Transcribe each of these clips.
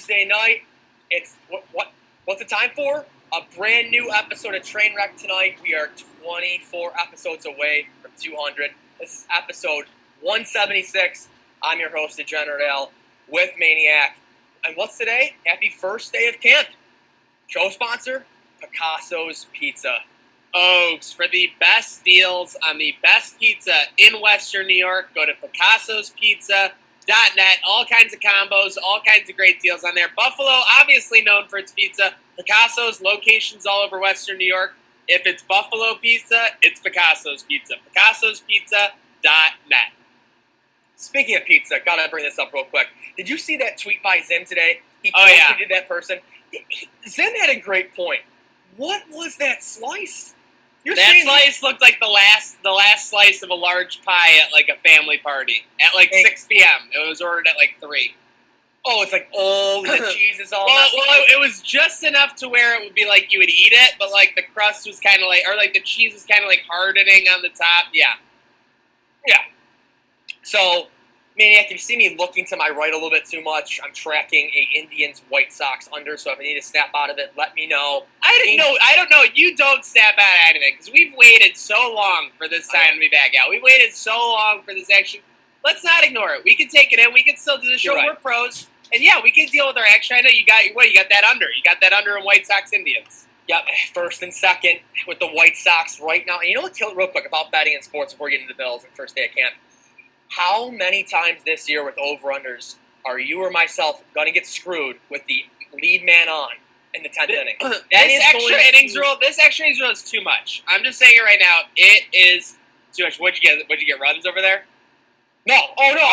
Thursday night. It's what's the time for? A brand new episode of Trainwreck tonight. We are 24 episodes away from 200. This is episode 176. I'm your host, Degenerate Al, with Maniac. And what's today? Happy first day of camp. Show sponsor, Picasso's Pizza. Oaks, for the best deals on the best pizza in Western New York, go to Picasso'sPizza.net. All kinds of combos, all kinds of great deals on there. Buffalo, obviously known for its pizza. Picasso's locations all over Western New York. If it's Buffalo pizza, it's Picasso's Pizza. Picasso'sPizza.net. Speaking of pizza, gotta bring this up real quick. Did you see that tweet by Zim today? He did that person. Zim had a great point. What was that slice? That slice looked like the last slice of a large pie at like a family party at like 6 p.m. It was ordered at like 3. Oh, it's like the cheese is all. well, it was just enough to where it would be like you would eat it, but like the crust was kind of like, or like the cheese was kind of like hardening on the top. Yeah. So, Maniac, if you see me looking to my right a little bit too much, I'm tracking a Indians White Sox under, so if I need to snap out of it, let me know. I don't know. You don't snap out of anything, because we've waited so long for this time to be back out. We waited so long for this action. Let's not ignore it. We can take it in. We can still do the show. We're pros. And yeah, we can deal with our action. I know you got that under. You got that under in White Sox Indians. Yep, first and second with the White Sox right now. And you know what, real quick, about betting in sports before we get into the Bills and first day of camp. How many times this year with over-unders are you or myself going to get screwed with the lead man on in the 10th inning? This extra innings rule is too much. I'm just saying it right now. It is too much. What'd you get runs over there? No. Oh, no.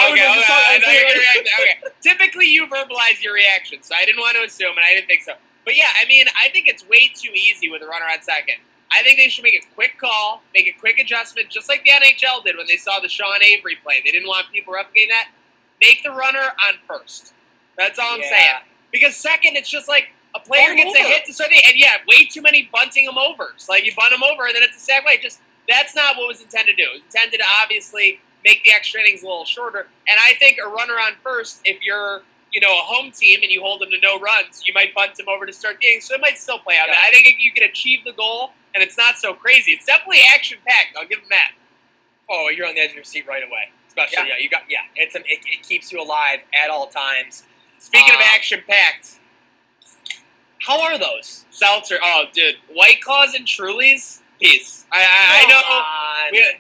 Okay. Typically, you verbalize your reaction, so I didn't want to assume, and I didn't think so. But yeah, I mean, I think it's way too easy with a runner on second. I think they should make a quick call, make a quick adjustment, just like the NHL did when they saw the Sean Avery play. They didn't want people replicating that. Make the runner on first. That's all I'm saying. Because second, it's just like a player gets a hit to start the, and way too many bunting them overs. Like you bunt them over, and then it's a sac play. That's not what was intended to do. It was intended to obviously make the extra innings a little shorter. And I think a runner on first, if you're a home team and you hold them to no runs, you might bunt them over to start the inning. So it might still play out. Yeah. I think you can achieve the goal, and it's not so crazy. It's definitely action-packed. I'll give them that. Oh, you're on the edge of your seat right away. Especially, it keeps you alive at all times. Speaking of action-packed, how are those? Seltzer. Oh, dude. White Claws and Trulies? Peace. I know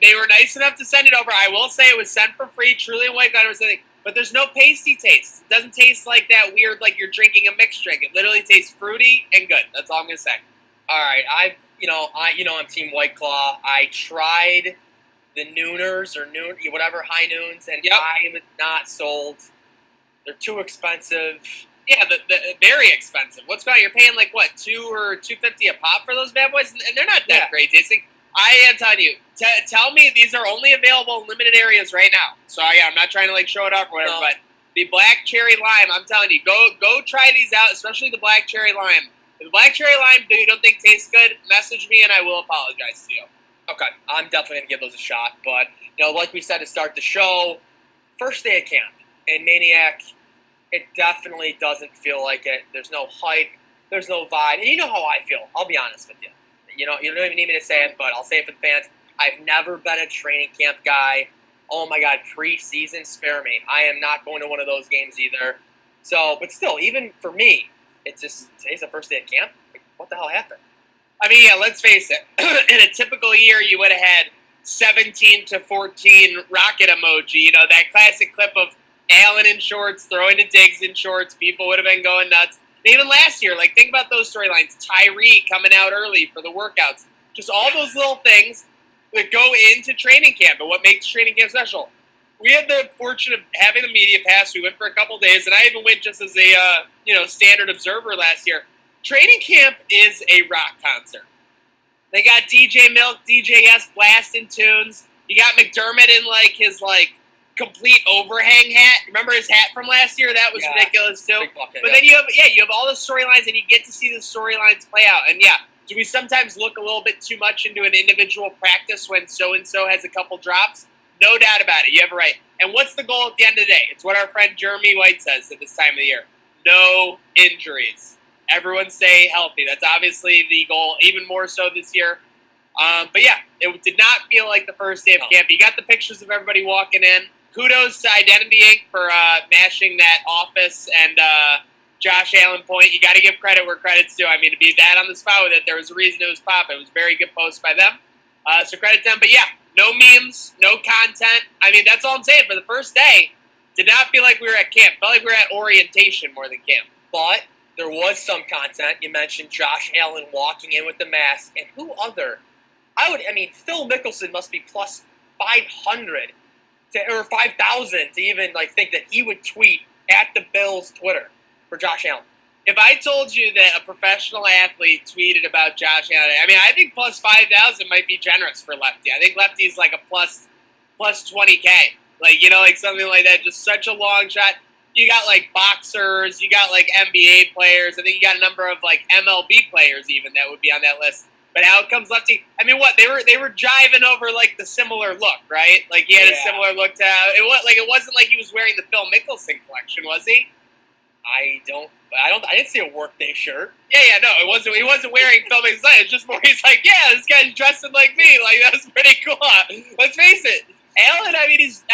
they were nice enough to send it over. I will say it was sent for free. Truly and White Claw or something. But there's no pasty taste. It doesn't taste like that weird, like you're drinking a mixed drink. It literally tastes fruity and good. That's all I'm gonna say. All right, I'm Team White Claw. I tried the Nooners or high noons, and I'm not sold. They're too expensive. Yeah, the very expensive. What's going on? You're paying like what, $2 or $2.50 a pop for those bad boys, and they're not that great tasting. I am telling you. Tell me these are only available in limited areas right now. So I'm not trying to like show it off or whatever, but the black cherry lime, I'm telling you, go try these out, especially the black cherry lime. If the black cherry lime you don't think tastes good, message me and I will apologize to you. Okay, I'm definitely gonna give those a shot. But like we said to start the show, first day of camp and Maniac, it definitely doesn't feel like it. There's no hype, there's no vibe, and you know how I feel. I'll be honest with you. You don't even need me to say it, but I'll say it for the fans. I've never been a training camp guy. Oh my God, preseason, spare me. I am not going to one of those games either. So, but still, even for me, it's just today's the first day of camp. Like, what the hell happened? I mean, let's face it. In a typical year, you would have had 17-14 rocket emoji. That classic clip of Allen in shorts throwing to Diggs in shorts. People would have been going nuts. Even last year, think about those storylines. Tyree coming out early for the workouts. Just all those little things that go into training camp and what makes training camp special. We had the fortune of having the media pass. We went for a couple days, and I even went just as a standard observer last year. Training camp is a rock concert. They got DJ Milk, DJS blasting tunes. You got McDermott in his complete overhang hat. Remember his hat from last year? That was ridiculous too. Bucket, but then you have all the storylines, and you get to see the storylines play out. And do we sometimes look a little bit too much into an individual practice when so-and-so has a couple drops? No doubt about it. You have it right. And what's the goal at the end of the day? It's what our friend Jeremy White says at this time of the year. no injuries. Everyone stay healthy. That's obviously the goal, even more so this year. But yeah, it did not feel like the first day of camp. You got the pictures of everybody walking in. Kudos to Identity Inc. for mashing that office and Josh Allen point. You got to give credit where credit's due. I mean, to be that on the spot with it, there was a reason it was popping. It was a very good post by them. So credit to them. But yeah, no memes, no content. I mean, that's all I'm saying. For the first day, did not feel like we were at camp. Felt like we were at orientation more than camp. But there was some content. You mentioned Josh Allen walking in with the mask. And who other? Phil Mickelson must be plus 500 or 5,000 to even think that he would tweet at the Bills Twitter for Josh Allen. If I told you that a professional athlete tweeted about Josh Allen, I think plus 5,000 might be generous for Lefty. I think Lefty's like a plus 20K. Something like that. Just such a long shot. You got boxers, you got NBA players. I think you got a number of MLB players even that would be on that list. But out comes Lefty. They were jiving over the similar look, right? He had a similar look to it wasn't like he was wearing the Phil Mickelson collection, was he? I didn't see a workday shirt. Yeah, no, it wasn't. He wasn't wearing Phil Mickelson. It's just more. He's this guy's dressing like me. That's pretty cool. Let's face it, Allen. He's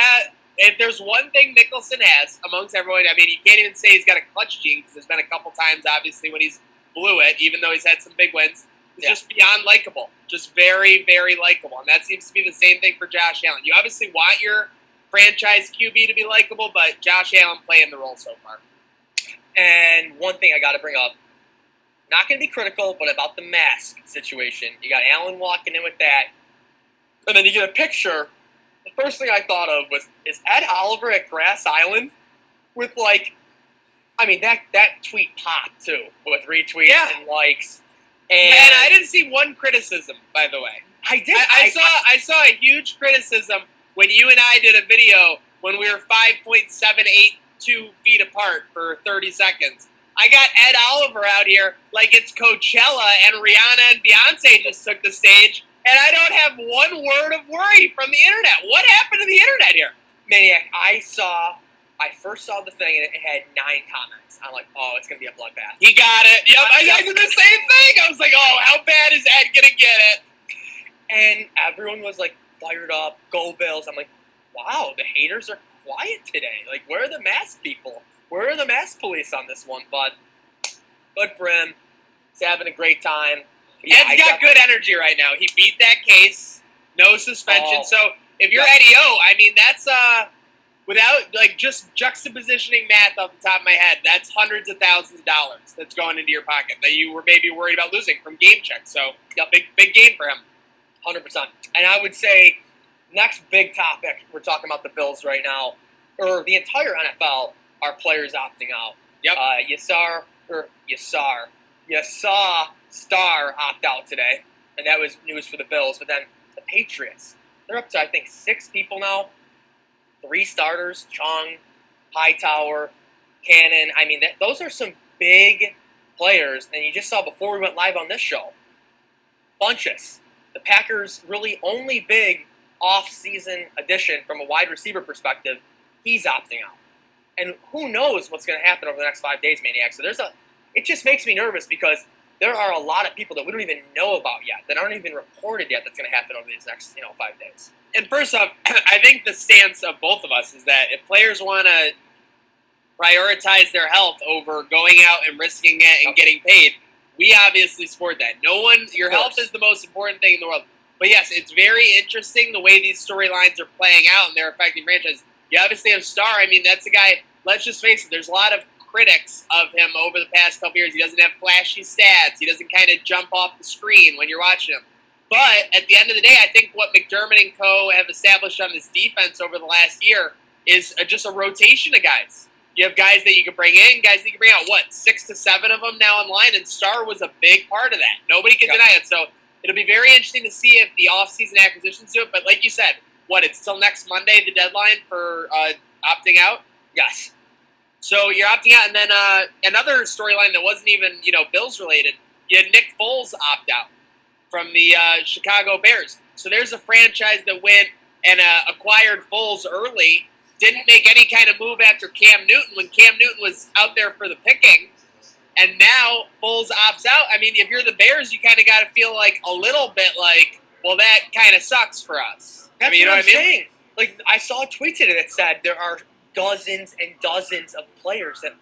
if there's one thing Mickelson has amongst everyone, you can't even say he's got a clutch gene because there's been a couple times, obviously, when he's blew it, even though he's had some big wins. He's just beyond likable. Just very, very likable. And that seems to be the same thing for Josh Allen. You obviously want your franchise QB to be likable, but Josh Allen playing the role so far. And one thing I got to bring up, not going to be critical, but about the mask situation. You got Allen walking in with that, and then you get a picture. The first thing I thought of was, is Ed Oliver at Grass Island with that tweet popped too with retweets and likes. And I didn't see one criticism, by the way. I did. I saw a huge criticism when you and I did a video when we were 5.782 feet apart for 30 seconds. I got Ed Oliver out here like it's Coachella and Rihanna and Beyonce just took the stage, and I don't have one word of worry from the internet. What happened to the internet here? Maniac, I first saw the thing and it had 9 comments. I'm like, oh, it's going to be a bloodbath. He got it. Yep, I did the same thing. I was like, oh, how bad is Ed going to get it? And everyone was fired up, go Bills. I'm like, wow, the haters are quiet today. Where are the mask people? Where are the mask police on this one? But good for him. He's having a great time. Yeah, Ed's got good energy right now. He beat that case. No suspension. So if you're Eddie O, that's without just juxtapositioning math off the top of my head, that's hundreds of thousands of dollars that's going into your pocket that you were maybe worried about losing from game check. So big game for him. 100%. And I would say next big topic, we're talking about the Bills right now, or the entire NFL, are players opting out. Yep. You saw Star opt out today, and that was news for the Bills. But then the Patriots, they're up to, I think, 6 people now. 3 starters, Chung, Hightower, Cannon. Those are some big players. And you just saw before we went live on this show, Funchess, the Packers' really only big off-season addition from a wide receiver perspective, he's opting out. And who knows what's going to happen over the next 5 days, Maniac. So it just makes me nervous because there are a lot of people that we don't even know about yet, that aren't even reported yet that's going to happen over these next 5 days. And first off, I think the stance of both of us is that if players want to prioritize their health over going out and risking it and getting paid, we obviously support that. Your health is the most important thing in the world. But yes, it's very interesting the way these storylines are playing out and they're affecting franchises. You obviously have Star. That's a guy, let's just face it, there's a lot of critics of him over the past couple years. He doesn't have flashy stats. He doesn't kind of jump off the screen when you're watching him. But at the end of the day, I think what McDermott and co. have established on this defense over the last year is just a rotation of guys. You have guys that you can bring in, guys that you can bring out, 6 to 7 of them now online, and Star was a big part of that. Nobody can deny it. So it'll be very interesting to see if the offseason acquisitions do it. But like you said, it's till next Monday, the deadline for opting out? Yes. So you're opting out, and then another storyline that wasn't even, Bills related, you had Nick Foles opt out from the Chicago Bears. So there's a franchise that went and acquired Foles early didn't make any kind of move after Cam Newton when Cam Newton was out there for the picking. And now Foles opts out. I mean, if you're the Bears, you kind of got to feel like a little bit like, well, that kind of sucks for us. That's you know what what I'm I mean? saying. Like, I saw a tweet today that said there are dozens and dozens of players that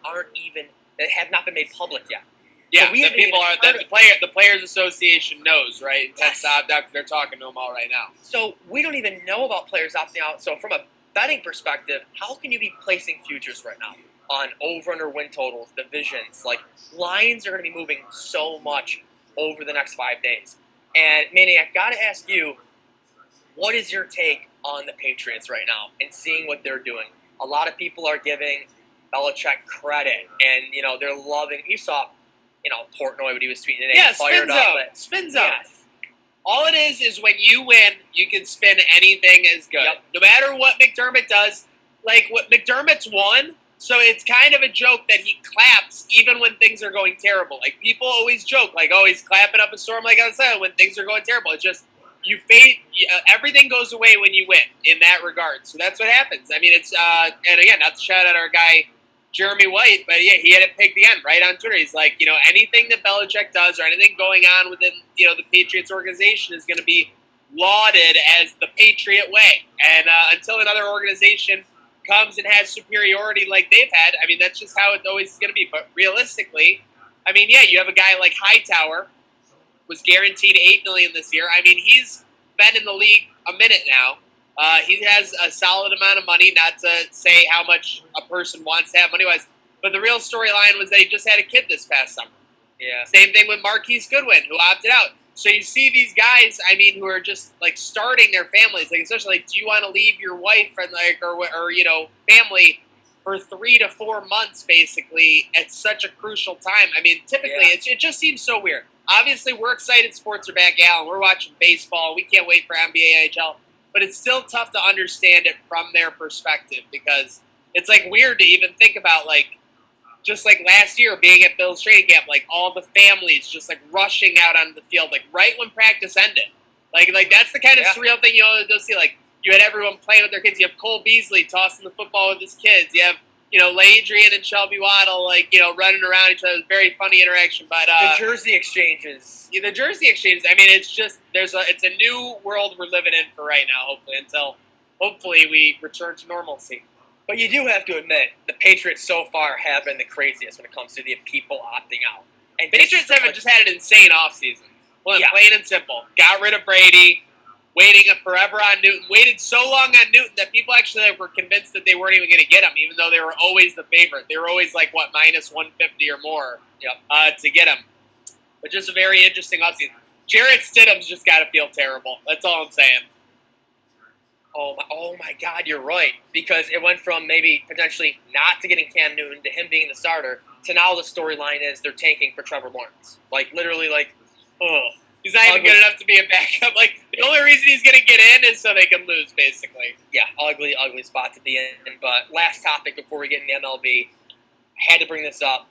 have not been made public yet. Yeah, so the Players Association knows, right? Yes. They're talking to them all right now. So we don't even know about players opting out. So from a betting perspective, how can you be placing futures right now on over-under win totals, divisions? Like, lines are going to be moving so much over the next 5 days. And, Manny, I got to ask you, what is your take on the Patriots right now and seeing what they're doing? A lot of people are giving Belichick credit, and, they're loving – you saw, Portnoy, what he was tweeting today. Yeah, spin zone. Yes. All it is when you win, you can spin anything as good. Yep. No matter what McDermott does, like what McDermott's won, so it's kind of a joke that he claps even when things are going terrible. Like, people always joke, like, oh, he's clapping up a storm, like I said, when things are going terrible. It's just everything goes away when you win in that regard. So that's what happens. I mean, it's and again, not to shout out our guy Jeremy White, but yeah, he had it picked the end right on Twitter. He's like, anything that Belichick does or anything going on within the Patriots organization is going to be lauded as the Patriot way. And until another organization comes and has superiority like they've had, I mean, that's just how it always is going to be. But realistically, I mean, yeah, you have a guy like Hightower, was guaranteed $8 million this year. I mean, he's been in the league a minute now. He has a solid amount of money, not to say how much a person wants to have money-wise, but the real storyline was that he just had a kid this past summer. Yeah. Same thing with Marquise Goodwin, who opted out. So you see these guys, I mean, who are just, like, starting their families. Like, especially, like, do you want to leave your wife and, like, or family for 3 to 4 months, basically, at such a crucial time? I mean, typically, it just seems so weird. Obviously, we're excited sports are back, Alan. We're watching baseball. We can't wait for NBA, NHL. But it's still tough to understand it from their perspective because it's, like, weird to even think about, like, just like last year being at Bill's training camp, like, all the families just, like, rushing out onto the field, like, right when practice ended. Like that's the kind of surreal thing you'll see. Like, you had everyone playing with their kids. You have Cole Beasley tossing the football with his kids. You have LeAdrian and Shelby Waddle, like, running around each other. It was a very funny interaction. But the jersey exchanges. Yeah, the jersey exchanges. I mean, it's just it's a new world we're living in for right now. Hopefully we return to normalcy. But you do have to admit, the Patriots so far have been the craziest when it comes to the people opting out. And Patriots have just had an insane offseason. Well, plain and simple. Got rid of Brady. Waiting forever on Newton. Waited so long on Newton that people actually were convinced that they weren't even going to get him, even though they were always the favorite. They were always like, minus 150 or more to get him. But just a very interesting offseason. Jarrett Stidham's just got to feel terrible. That's all I'm saying. Oh my God, you're right. Because it went from maybe potentially not to getting Cam Newton to him being the starter to now the storyline is they're tanking for Trevor Lawrence. Like, literally, like, he's not even good enough to be a backup. Like, the only reason he's going to get in is so they can lose, basically. Yeah, ugly spot to be in. But last topic before we get into MLB, I had to bring this up.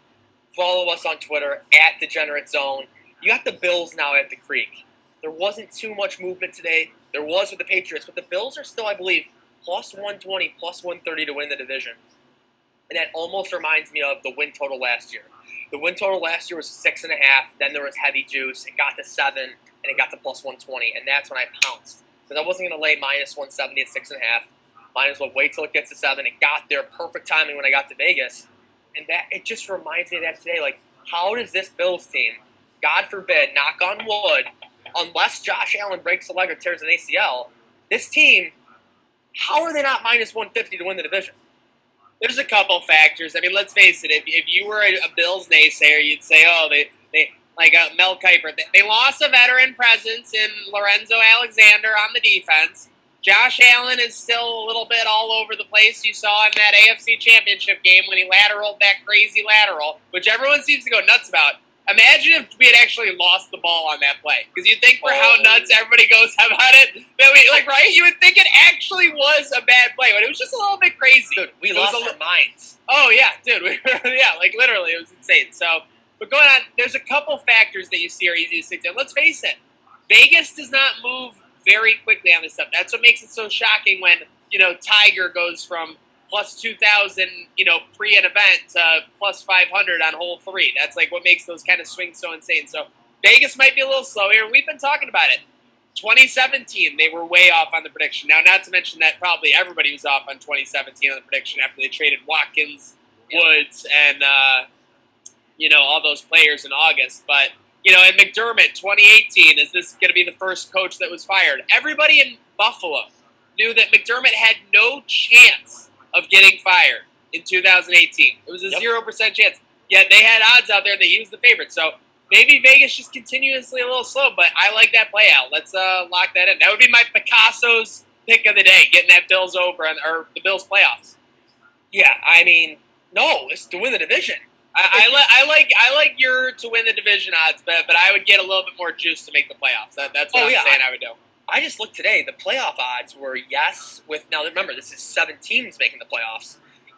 Follow us on Twitter, @DegenerateZone. You got the Bills now at the Creek. There wasn't too much movement today. There was with the Patriots, but the Bills are still, I believe, plus 120, plus 130 to win the division. And that almost reminds me of the win total last year. The win total last year was 6.5. Then there was heavy juice. It got to 7, and it got to plus 120. And that's when I pounced. Because I wasn't going to lay minus 170 at 6.5. Might as well wait till it gets to 7. It got there perfect timing when I got to Vegas. And that it just reminds me of that today. Like, how does this Bills team, God forbid, knock on wood, unless Josh Allen breaks a leg or tears an ACL, this team, how are they not minus 150 to win the division? There's a couple factors. I mean, let's face it. If you were a Bills naysayer, you'd say, they like Mel Kiper. They lost a veteran presence in Lorenzo Alexander on the defense. Josh Allen is still a little bit all over the place. You saw in that AFC Championship game when he lateraled that crazy lateral, which everyone seems to go nuts about. Imagine if we had actually lost the ball on that play. Because you'd think for how nuts everybody goes about it, that right? You would think it actually was a bad play, but it was just a little bit crazy. Dude, we lost our minds. Oh, yeah, dude. Literally, it was insane. So, but going on, there's a couple factors that you see are easy to stick to. Let's face it, Vegas does not move very quickly on this stuff. That's what makes it so shocking when, Tiger goes from plus 2,000, pre an event to plus 500 on hole 3. That's like what makes those kind of swings so insane. So Vegas might be a little slow here. We've been talking about it. 2017, they were way off on the prediction. Now, not to mention that probably everybody was off on 2017 on the prediction after they traded Watkins, Woods, and all those players in August. But and McDermott, 2018, is this going to be the first coach that was fired? Everybody in Buffalo knew that McDermott had no chance of getting fired in 2018. It was a 0% chance. Yet they had odds out there that he was the favorite. So maybe Vegas just continuously a little slow, but I like that play out. Let's lock that in. That would be my Picasso's pick of the day, getting that Bills over or the Bills playoffs. Yeah, I mean, no, it's to win the division. I like your to win the division odds, but I would get a little bit more juice to make the playoffs. That's what I'm saying I would do. I just looked today. The playoff odds were yes with now. Remember, this is 7 teams making the playoffs.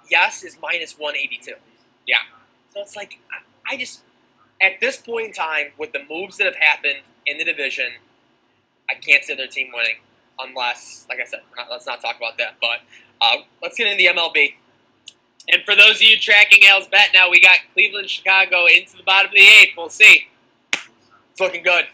Yes is minus 182. Yeah. So it's like I just at this point in time with the moves that have happened in the division, I can't see their team winning unless, like I said, let's not talk about that. But let's get into the MLB. And for those of you tracking Al's bet now, we got Cleveland, Chicago into the bottom of the 8th. We'll see. It's looking good.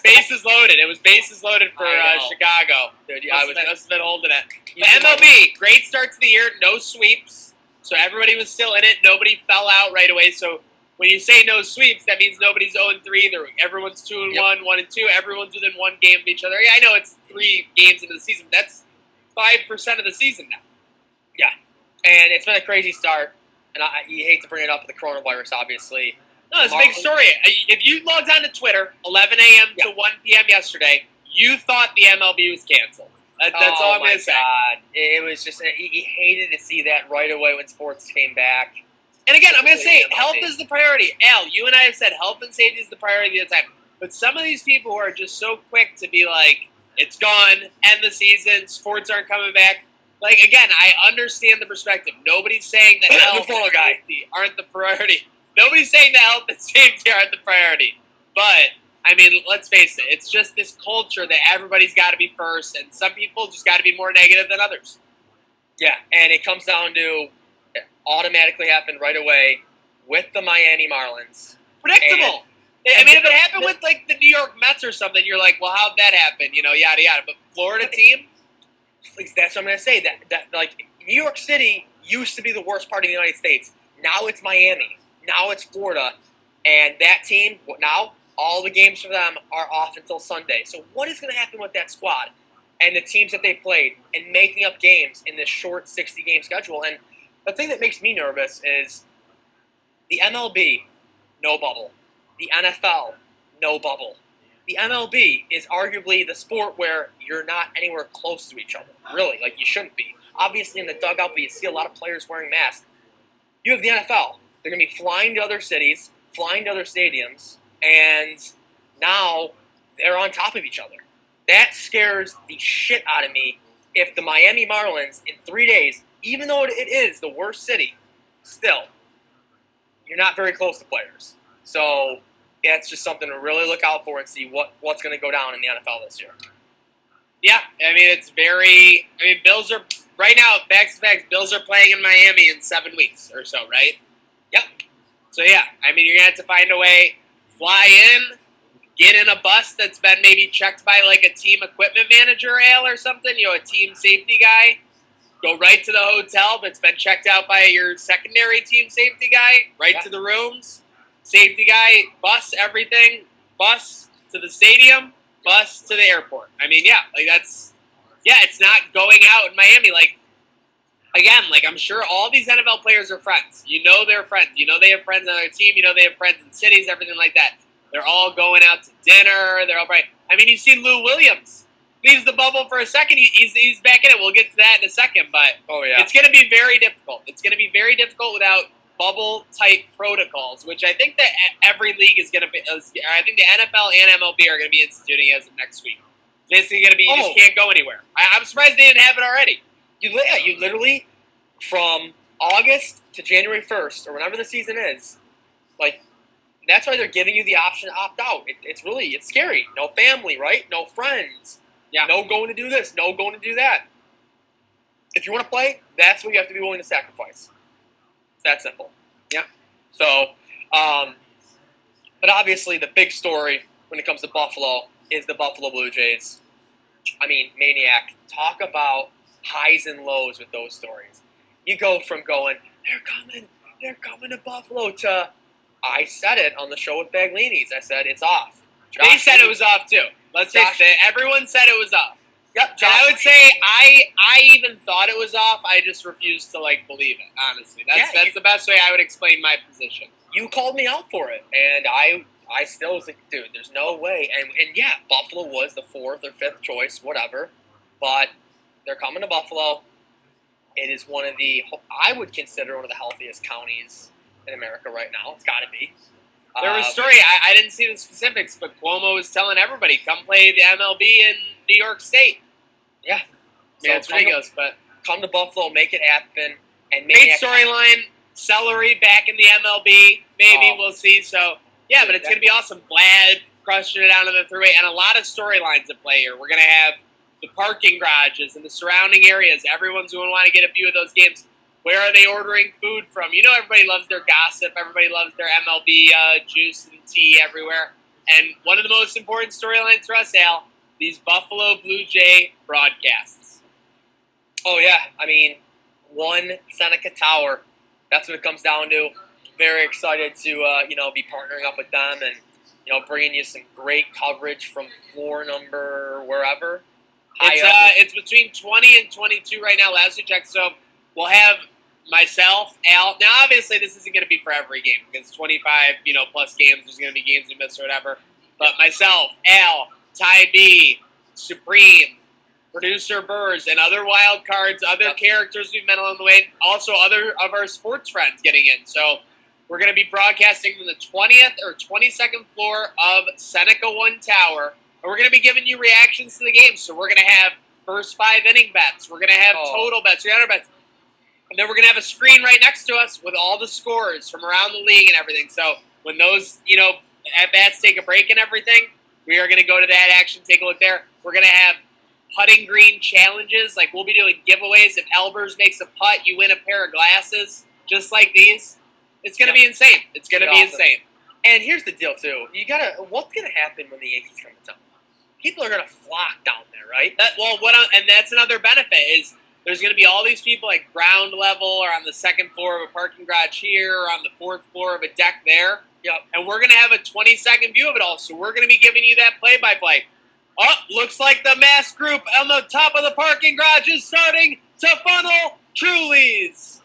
Bases loaded. It was bases loaded for Chicago. Dude, I must have been holding it. But MLB, great start to the year. No sweeps. So everybody was still in it. Nobody fell out right away. So when you say no sweeps, that means nobody's 0-3 either. Everyone's 2-1, 1-2. Everyone's within one game of each other. Yeah, I know it's 3 games into the season. That's 5% of the season now. Yeah. And it's been a crazy start. And you hate to bring it up with the coronavirus, obviously. No, it's a big story. If you logged on to Twitter 11 a.m. to 1 p.m. yesterday, you thought the MLB was canceled. That's all I'm going to say. God. It was just, you hated to see that right away when sports came back. And again, I'm going to say, health is the priority. Al, you and I have said health and safety is the priority of the time. But some of these people who are just so quick to be like, it's gone, end the season, sports aren't coming back. Like, again, I understand the perspective. Nobody's saying that health and safety aren't the priority. Nobody's saying that health and safety aren't the priority. But, I mean, let's face it. It's just this culture that everybody's got to be first, and some people just got to be more negative than others. Yeah, and it comes down to it automatically happened right away with the Miami Marlins. Predictable. I mean, if it happened with, like, the New York Mets or something, you're like, well, how'd that happen? Yada, yada. But Florida team? That's what I'm going to say. That like, New York City used to be the worst part of the United States. Now it's Miami. Now it's Florida. And that team, now, all the games for them are off until Sunday. So what is going to happen with that squad and the teams that they played and making up games in this short 60-game schedule? And the thing that makes me nervous is the MLB, no bubble. The NFL, no bubble. The MLB is arguably the sport where you're not anywhere close to each other. Really, like you shouldn't be. Obviously in the dugout, but you see a lot of players wearing masks. You have the NFL. They're going to be flying to other cities, flying to other stadiums, and now they're on top of each other. That scares the shit out of me if the Miami Marlins in 3 days, even though it is the worst city, still, you're not very close to players. So yeah, it's just something to really look out for and see what's going to go down in the NFL this year. Yeah, I mean, Bills are, right now, facts to facts, Bills are playing in Miami in 7 weeks or so, right? Yep. So yeah, I mean, you're going to have to find a way, fly in, get in a bus that's been maybe checked by like a team equipment manager, Al, or something, a team safety guy. Go right to the hotel that's been checked out by your secondary team safety guy, right to the rooms. Safety guy, bus everything, bus to the stadium, bus to the airport. I mean, it's not going out in Miami. Like, again, like I'm sure all these NFL players are friends. They're friends. They have friends on their team. They have friends in cities, everything like that. They're all going out to dinner. They're all right. I mean, you see Lou Williams leaves the bubble for a second. He's back in it. We'll get to that in a second. But it's going to be very difficult. It's going to be very difficult without bubble-type protocols, which I think that every league is going to be. I think the NFL and MLB are going to be instituting as of next week. This is going to be, you just can't go anywhere. I'm surprised they didn't have it already. You literally, from August to January 1st, or whenever the season is, like, that's why they're giving you the option to opt out. It's scary. No family, right? No friends. Yeah. No going to do this. No going to do that. if you want to play, that's what you have to be willing to sacrifice. It's that simple. Yeah. So, but obviously the big story when it comes to Buffalo is the Buffalo Blue Jays. I mean, Maniac, talk about highs and lows with those stories. You go from going, they're coming to Buffalo, to, I said it on the show with Baglini's. I said, it's off. They said it was off, too. Let's face it. Everyone said it was off. Yep. And I would say I even thought it was off. I just refused to, believe it, honestly. That's the best way I would explain my position. You called me out for it, and I still was like, dude, there's no way. And yeah, Buffalo was the 4th or 5th choice, whatever. But they're coming to Buffalo. It is one of the, I would consider one of the healthiest counties in America right now. It's got to be. There was a story, I didn't see the specifics, but Cuomo was telling everybody, come play the MLB in New York State. Yeah. So it's ridiculous, but come to Buffalo, make it happen. And great storyline, Celery back in the MLB, maybe, we'll see. So, yeah, but it's going to be awesome. Vlad crushing it out of the throughway, and a lot of storylines at play here. We're going to have the parking garages and the surrounding areas. Everyone's going to want to get a few of those games. Where are they ordering food from? You know, everybody loves their gossip. Everybody loves their MLB juice and tea everywhere. And one of the most important storylines for us, Al, these Buffalo Blue Jay broadcasts. Oh, yeah. I mean, one Seneca Tower. That's what it comes down to. Very excited to, be partnering up with them and, bringing you some great coverage from floor number wherever. It's between 20 and 22 right now, last we checked. So we'll have myself, Al. Now, obviously, this isn't going to be for every game because 25, plus games. There's going to be games we miss or whatever. But myself, Al, Ty B, Supreme, producer Burrs, and other wild cards, other characters we've met along the way. Also, other of our sports friends getting in. So we're going to be broadcasting from the 20th or 22nd floor of Seneca One Tower. And we're going to be giving you reactions to the game. So we're going to have first 5 inning bets. We're going to have total bets, 300 bets. And then we're going to have a screen right next to us with all the scores from around the league and everything. So when those, at-bats take a break and everything, we are going to go to that action, take a look there. We're going to have putting green challenges. Like, we'll be doing giveaways. If Elbers makes a putt, you win a pair of glasses, just like these. It's going to be insane. It's going to be insane. And here's the deal, too. What's going to happen when the Yankees come to town? People are going to flock down there, right? And that's another benefit is there's going to be all these people at ground level or on the 2nd floor of a parking garage here or on the 4th floor of a deck there. Yep. And we're going to have a 20-second view of it all. So we're going to be giving you that play-by-play. Oh, looks like the mass group on the top of the parking garage is starting to funnel Trulies.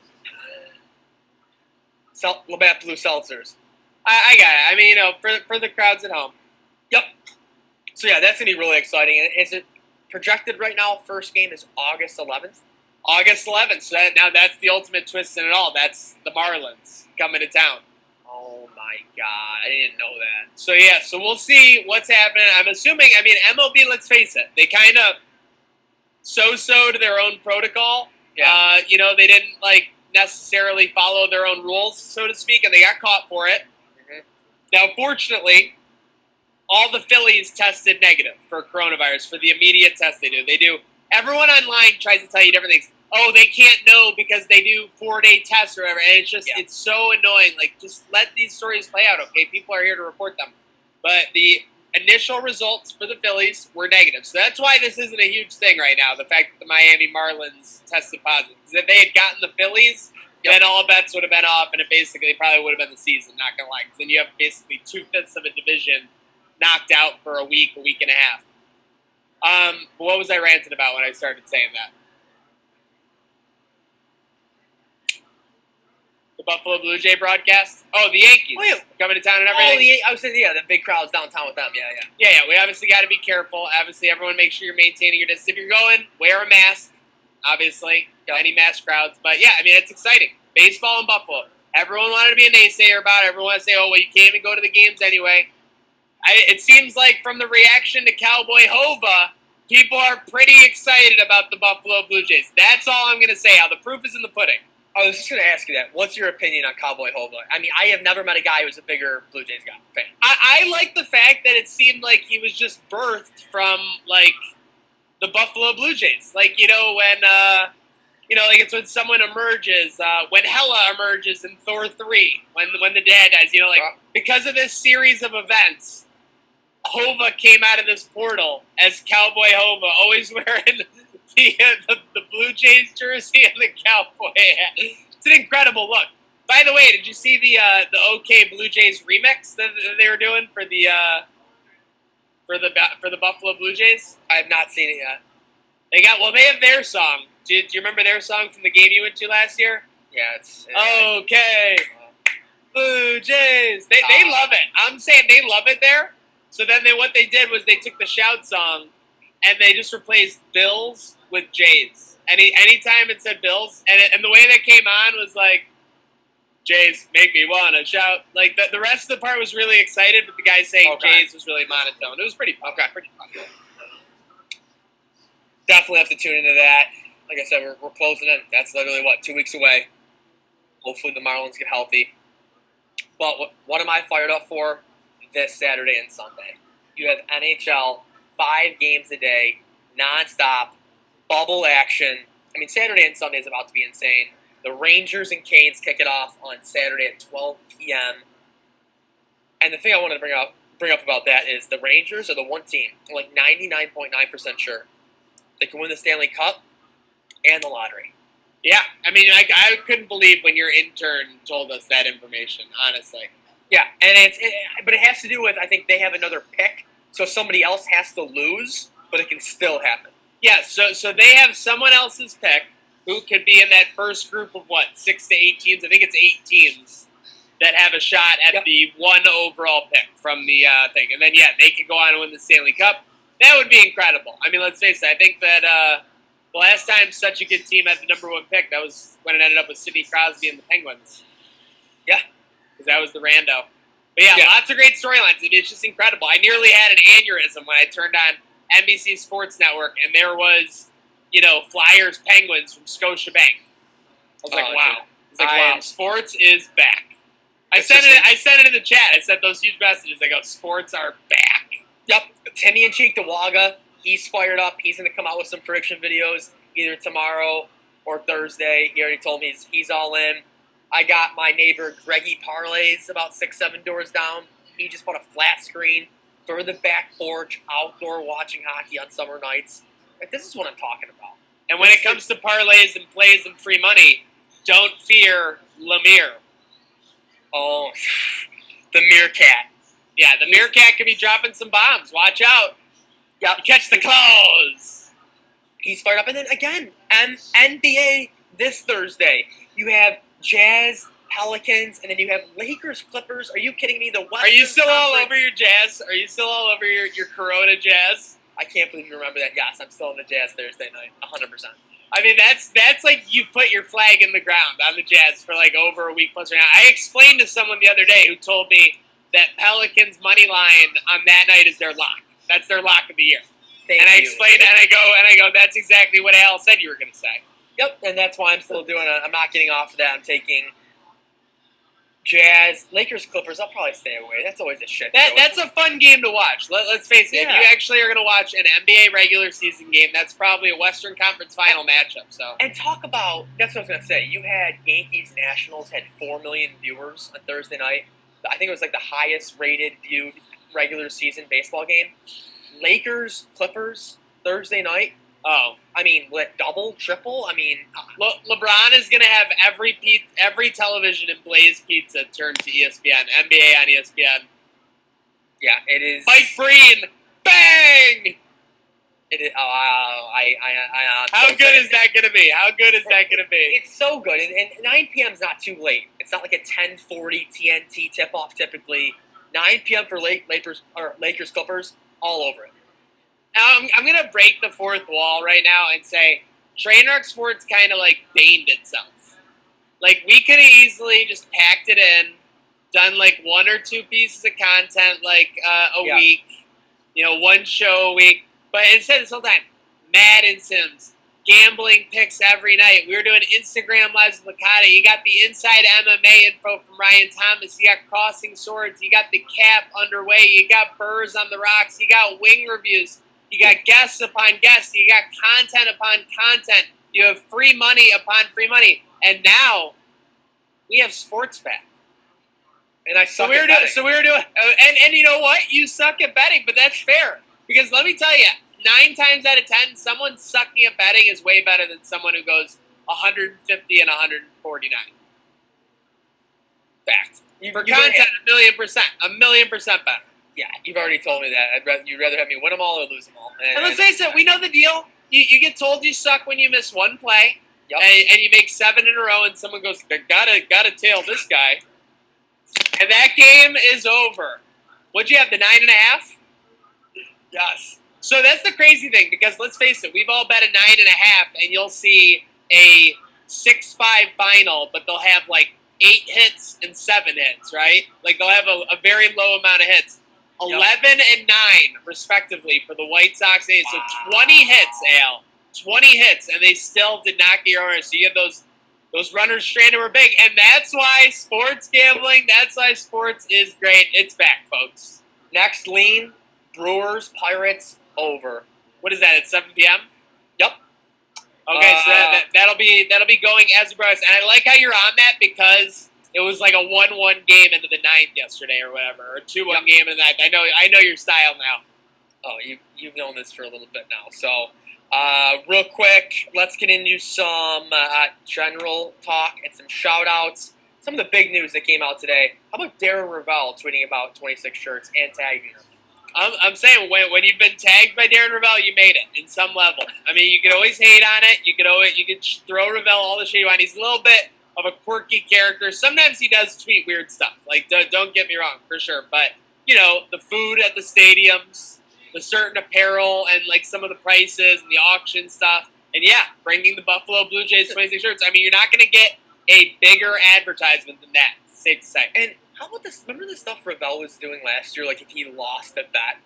Labatt Blue Seltzers. I got it. For the crowds at home. Yep. So, yeah, that's going to be really exciting. Is it projected right now? First game is August 11th. August 11th. So that's the ultimate twist in it all. That's the Marlins coming to town. Oh, my God. I didn't know that. So, yeah. So, we'll see what's happening. I'm assuming, MLB, let's face it, they kind of so-so to their own protocol. Yeah. They didn't, necessarily follow their own rules, so to speak, and they got caught for it. Mm-hmm. Now, fortunately, all the Phillies tested negative for coronavirus for the immediate test they do. Everyone online tries to tell you different things. Oh, they can't know because they do 4-day tests or whatever. And it's so annoying. Just let these stories play out, okay? People are here to report them. But the initial results for the Phillies were negative. So that's why this isn't a huge thing right now, the fact that the Miami Marlins tested positive. Because if they had gotten the Phillies, then all bets would have been off, and it basically probably would have been the season, not going to lie. Because then you have basically 2/5 of a division knocked out for a week and a half. But what was I ranting about when I started saying that? The Buffalo Blue Jay broadcast? Oh, the Yankees coming to town and everything? I was saying, the big crowds downtown with them, yeah. Yeah, we obviously got to be careful. Obviously, everyone make sure you're maintaining your distance. If you're going, wear a mask, obviously. Any mass crowds. But, yeah, it's exciting. Baseball in Buffalo. Everyone wanted to be a naysayer about it. Everyone wanted to say, you can't even go to the games anyway. It seems like from the reaction to Cowboy Hova, people are pretty excited about the Buffalo Blue Jays. That's all I'm going to say. The proof is in the pudding. I was just going to ask you that. What's your opinion on Cowboy Hova? I have never met a guy who's a bigger Blue Jays fan. I like the fact that it seemed like he was just birthed from, the Buffalo Blue Jays. like it's when someone emerges, when Hela emerges in Thor 3, when the dad dies, because of this series of events, Hova came out of this portal as Cowboy Hova, always wearing the Blue Jays jersey and the cowboy hat. It's an incredible look. By the way, did you see the OK Blue Jays remix that they were doing for the Buffalo Blue Jays? I have not seen it yet. They have their song. Do you remember their song from the game you went to last year? Yeah, it's OK Blue Jays. They love it. I'm saying they love it there. So then what they did was they took the Shout song and they just replaced Bills with Jays. Anytime it said Bills, and the way that came on was like, Jays make me wanna shout. Like the rest of the part was really excited, but the guy saying Jays was really monotone. It was pretty fun. Pretty fun. Definitely have to tune into that. Like I said, we're closing in. That's literally 2 weeks away. Hopefully the Marlins get healthy. But what am I fired up for this Saturday and Sunday? You have NHL, 5 games a day, nonstop, bubble action. I mean, Saturday and Sunday is about to be insane. The Rangers and Canes kick it off on Saturday at 12 p.m. And the thing I wanted to bring up about that is the Rangers are the one team, I'm like 99.9% sure, they can win the Stanley Cup and the lottery. Yeah, I mean, I couldn't believe when your intern told us that information, honestly. Yeah, and but it has to do with, I think they have another pick, so somebody else has to lose, but it can still happen. Yeah, so they have someone else's pick who could be in that first group of 6 to 8 teams. I think it's 8 teams that have a shot at the one overall pick from the thing. And then, they could go on and win the Stanley Cup. That would be incredible. I mean, let's face it, I think that the last time such a good team had the number 1 pick, that was when it ended up with Sidney Crosby and the Penguins. Yeah. Because that was the rando. But lots of great storylines. It's just incredible. I nearly had an aneurysm when I turned on NBC Sports Network, and there was, Flyers Penguins from Scotiabank. I was like, wow. Wow, sports is back. I sent it in the chat. I sent those huge messages. I go, sports are back. Yep. Timmy and Cheek DeWaga, he's fired up. He's going to come out with some prediction videos either tomorrow or Thursday. He already told me he's all in. I got my neighbor Greggy Parlays about 6-7 doors down. He just bought a flat screen for the back porch, outdoor watching hockey on summer nights. Like, this is what I'm talking about. And when it comes to parlays and plays and free money, don't fear Lemire. Oh, the Meerkat. Yeah, the Meerkat could be dropping some bombs. Watch out. Yep. Catch the claws. He's fired up. And then, again, NBA this Thursday. You have Jazz, Pelicans, and then you have Lakers, Clippers. Are you kidding me? Are you still all over your Jazz? Are you still all over your Corona Jazz? I can't believe you remember that. Yes, I'm still in the Jazz Thursday night, 100%. I mean, that's like you put your flag in the ground on the Jazz for like over a week plus right now. I explained to someone the other day who told me that Pelicans money line on that night is their lock. That's their lock of the year. I explained, and I go, that's exactly what Al said you were going to say. Yep, and that's why I'm still doing it. I'm not getting off of that. I'm taking Jazz, Lakers, Clippers. I'll probably stay away. That's always a shit. That's a fun game to watch. Let's face it. Yeah. If you actually are going to watch an NBA regular season game, that's probably a Western Conference Final matchup. So. And talk about, that's what I was going to say. You had Yankees Nationals had 4 million viewers on Thursday night. I think it was like the highest rated viewed regular season baseball game. Lakers, Clippers, Thursday night. Oh, I mean, double, triple? I mean, LeBron is going to have every television in Blaze Pizza turned to ESPN, NBA on ESPN. Yeah, it is. Mike Breen, bang! It is. How good is that going to be? How good is that going to be? It's so good, and 9 p.m. is not too late. It's not like a 10:40 TNT tip-off typically. 9 p.m. for Lakers Clippers, all over it. I'm going to break the fourth wall right now and say Trainwreck Sports kind of like baned itself. Like, we could have easily just packed it in, done like 1 or 2 pieces of content like a week, one show a week. But instead, this whole time, Madden Sims, gambling picks every night. We were doing Instagram Lives with Licata. You got the inside MMA info from Ryan Thomas. You got Crossing Swords. You got the cap underway. You got Burrs on the Rocks. You got wing reviews. You got guests upon guests. You got content upon content. You have free money upon free money. And now we have sports bet. And I suck at betting. So we were doing, and you know what? You suck at betting, but that's fair. Because let me tell you, 9 times out of 10, someone sucking at betting is way better than someone who goes 150 and 149. Fact. For content, 1,000,000%. Better. Yeah, you've already told me that. You'd rather have me win them all or lose them all. And let's face it, we know the deal. You get told you suck when you miss one play, yep. and you make 7 in a row, and someone goes, gotta tail this guy. And that game is over. What'd you have, the 9.5? Yes. So that's the crazy thing, because let's face it, we've all bet a 9.5, and you'll see a 6-5 final, but they'll have like 8 hits and 7 hits, right? Like they'll have a very low amount of hits. 11 and 9, respectively, for the White Sox. Wow. So 20 hits, Al. 20 hits, and they still did not get your order. So you have those runners stranded were big, and that's why sports gambling, that's why sports is great. It's back, folks. Next lean, Brewers, Pirates, over. What is that, at 7 p.m.? Yep. Okay, so that'll be going as a Brewers. And I like how you're on that because it was like a 1-1 game into the 9th yesterday or whatever, or a 2-1 game into the 9th. I know your style now. Oh, you've known this for a little bit now. So, real quick, let's get into some general talk and some shout-outs. Some of the big news that came out today. How about Darren Ravel tweeting about 26 shirts and tagging them? I'm saying when you've been tagged by Darren Ravel, you made it in some level. I mean, you could always hate on it. You could throw Ravel all the shit you want. He's a little bit of a quirky character. Sometimes he does tweet weird stuff. Like, don't get me wrong, for sure. But, you know, the food at the stadiums, the certain apparel, and, like, some of the prices and the auction stuff. And, yeah, bringing the Buffalo Blue Jays 26 shirts. I mean, you're not going to get a bigger advertisement than that, safe to say. And how about this? Remember the stuff Ravel was doing last year? Like, if he lost at bat?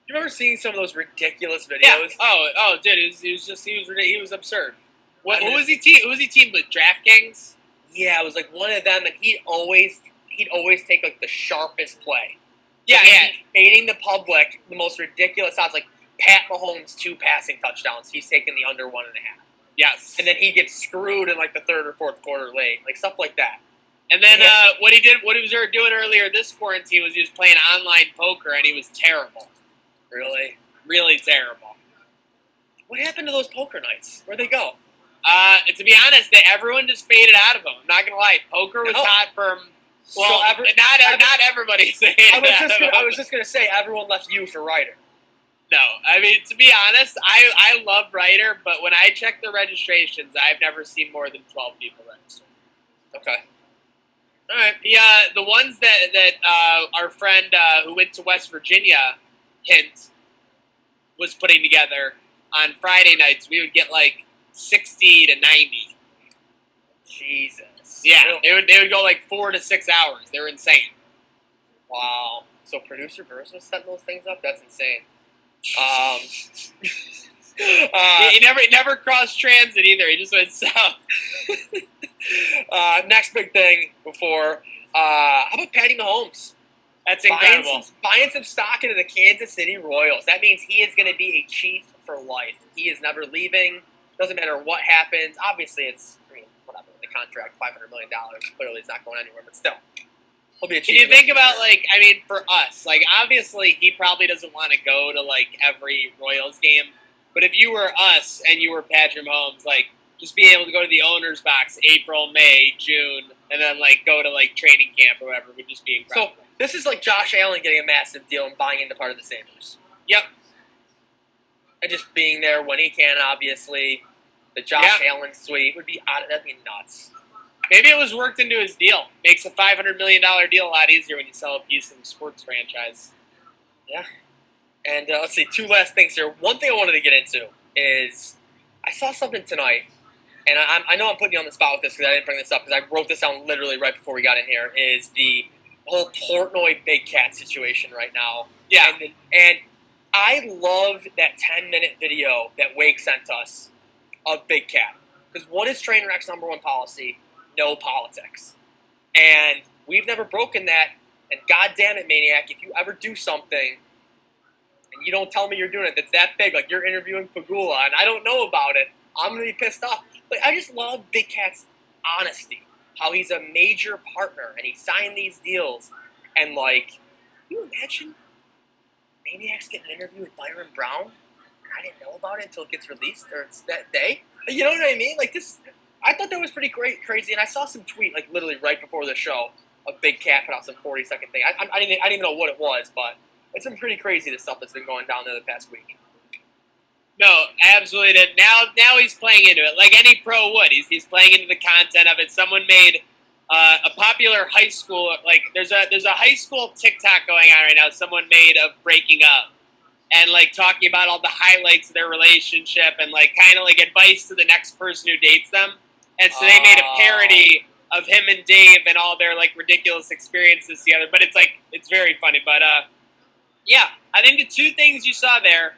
You remember seeing some of those ridiculous videos? Yeah. Oh, dude, he was absurd. Who was he teamed with? DraftKings? Yeah, it was like one of them, and he'd always take like the sharpest play. Yeah. Baiting the public the most ridiculous odds, like Pat Mahomes 2 passing touchdowns. He's taking the under 1.5. Yes. And then he gets screwed in like the 3rd or 4th quarter late, like stuff like that. And then what he was doing earlier this quarantine was he was playing online poker, and he was terrible. Really? Really terrible. What happened to those poker nights? Where'd they go? To be honest, everyone just faded out of them. I'm not gonna lie, poker was hot for him. Well, not everybody. I was just gonna say everyone left you for Ryder. No, I mean, to be honest, I love Ryder, but when I check the registrations, I've never seen more than 12 people register. Okay. All right. The ones that our friend who went to West Virginia, Hint, was putting together on Friday nights, we would get like 60 to 90. Jesus. Yeah, they would go like 4 to 6 hours. They were insane. Wow. So producer Burris was setting those things up? That's insane. He never crossed transit either. He just went south. Next big thing before, how about Patty Mahomes? That's incredible. Buying some stock into the Kansas City Royals. That means he is going to be a Chief for life. He is never leaving. Doesn't matter what happens. Obviously, whatever, the contract, $500 million. Clearly, it's not going anywhere, but still. He'll be a Chief. Can you think about, for us, obviously, he probably doesn't want to go to, every Royals game. But if you were us and you were Patrick Mahomes, just being able to go to the owner's box April, May, June, and then, go to, training camp or whatever would just be incredible. So, this is like Josh Allen getting a massive deal and buying into part of the Sabres. Yep. And just being there when he can, obviously. The Josh Allen suite would be that'd be nuts. Maybe it was worked into his deal. Makes a $500 million deal a lot easier when you sell a piece of the sports franchise. Yeah. And let's see, 2 last things here. One thing I wanted to get into is I saw something tonight, and I know I'm putting you on the spot with this because I didn't bring this up because I wrote this down literally right before we got in here, is the whole Portnoy Big Cat situation right now. Yeah. And I love that 10-minute video that Wake sent us of Big Cat. Because what is Trainwreck's #1 policy? No politics. And we've never broken that. And God damn it, Maniac, if you ever do something and you don't tell me you're doing it that's that big, like you're interviewing Pagula, and I don't know about it, I'm going to be pissed off. Like, I just love Big Cat's honesty. How he's a major partner, and he signed these deals. And, like, can you imagine Maniacs getting an interview with Byron Brown? And I didn't know about it until it gets released, or it's that day. You know what I mean? Like, this, I thought that was pretty crazy. And I saw some tweet, like, literally right before the show, of Big Cat put out some 40-second thing. I didn't even know what it was, but it's been pretty crazy, the stuff that's been going down there the past week. No, absolutely. Now he's playing into it like any pro would. He's playing into the content of it. Someone made a popular high school, like there's a high school TikTok going on right now. Someone made of breaking up and like talking about all the highlights of their relationship and like kind of like advice to the next person who dates them. And so they made a parody of him and Dave and all their like ridiculous experiences together. But it's very funny. But yeah, I think the two things you saw there.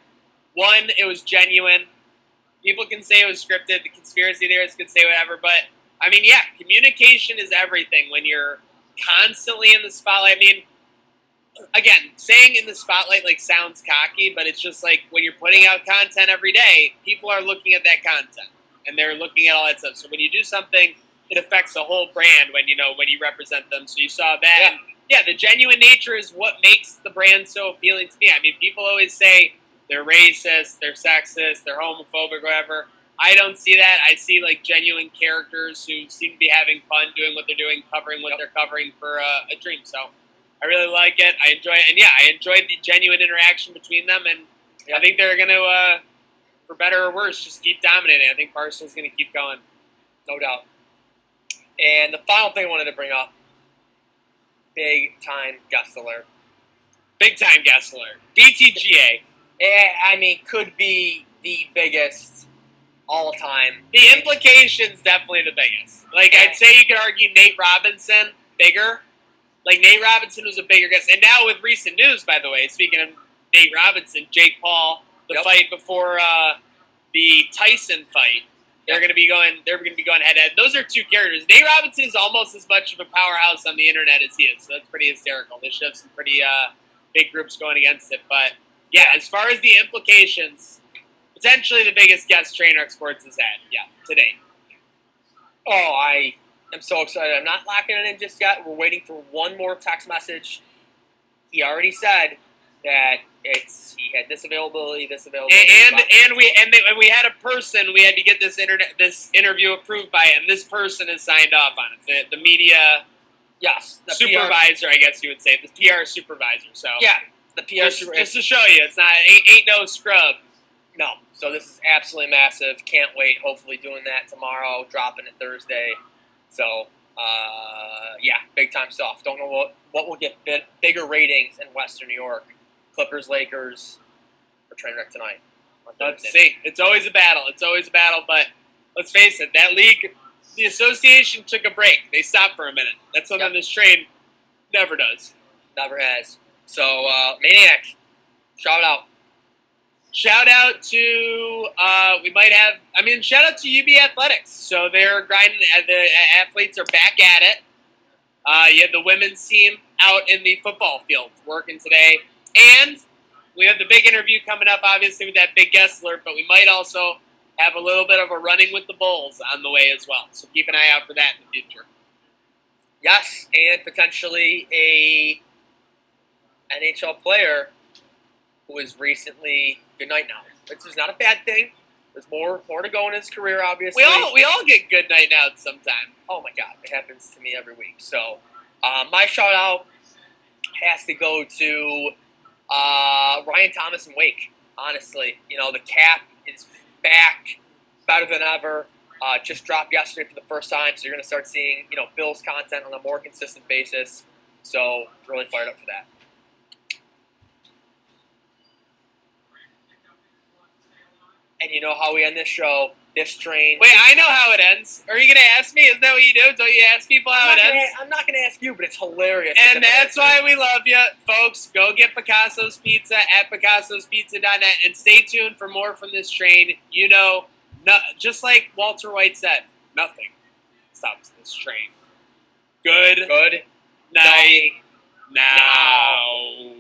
One, it was genuine. People can say it was scripted. The conspiracy theorists can say whatever. But, I mean, yeah, communication is everything when you're constantly in the spotlight. I mean, again, saying in the spotlight, like, sounds cocky, but it's just like when you're putting out content every day, people are looking at that content, and they're looking at all that stuff. So when you do something, it affects the whole brand when you represent them. So you saw that. Yeah. And, yeah, the genuine nature is what makes the brand so appealing to me. I mean, people always say, they're racist, they're sexist, they're homophobic, whatever. I don't see that. I see like genuine characters who seem to be having fun doing what they're doing, covering what they're covering for a dream. So I really like it. I enjoy it. And yeah, I enjoyed the genuine interaction between them. And I think they're going to, for better or worse, just keep dominating. I think Barstool's going to keep going. No doubt. And the final thing I wanted to bring up, big-time guest alert. Big-time guest alert. BTGA. I mean, could be the biggest all-time. The implication's definitely the biggest. Like, I'd say you could argue Nate Robinson, bigger. Like, Nate Robinson was a bigger guest. And now with recent news, by the way, speaking of Nate Robinson, Jake Paul, the fight before the Tyson fight, they're going to be going head-to-head. Those are two characters. Nate Robinson is almost as much of a powerhouse on the internet as he is, so that's pretty hysterical. They should have some pretty big groups going against it, but yeah, as far as the implications, potentially the biggest guest Trainwreck Sports has had, today. Oh, I am so excited. I'm not locking it in just yet. We're waiting for one more text message. He already said that he had this availability. And we had a person. We had to get this interview approved by, and this person has signed off on it. The media, the supervisor, PR. I guess you would say, the PR supervisor. So yeah. The PR just to show you, it's not ain't no scrub. No, so this is absolutely massive. Can't wait. Hopefully doing that tomorrow, dropping it Thursday. So, big time stuff. Don't know what will get bigger ratings in Western New York. Clippers, Lakers, or Trainwreck tonight. Let's see. It's always a battle. But let's face it, that league, the association took a break. They stopped for a minute. That's something this train never does. Never has. So, Maniac, shout out. Shout out to, shout out to UB Athletics. So they're grinding, the athletes are back at it. You have the women's team out in the football field working today. And we have the big interview coming up, obviously, with that big guest alert, but we might also have a little bit of a running with the Bulls on the way as well. So keep an eye out for that in the future. Yes, and potentially a NHL player who was recently good night now. Which is not a bad thing. There's more to go in his career, obviously. We all get good night outs sometime. Oh my God, it happens to me every week. So my shout out has to go to Ryan Thomas and Wake. Honestly, the cap is back, better than ever. Just dropped yesterday for the first time, so you're going to start seeing Bills content on a more consistent basis. So really fired up for that. And you know how we end this show, this train. Wait, I know how it ends. Are you going to ask me? Isn't that what you do? Don't you ask people how it ends? I'm not going to ask you, but it's hilarious. And that's why we love you, folks. Go get Picasso's Pizza at picassospizza.net and stay tuned for more from this train. Just like Walter White said, nothing stops this train. Good night now.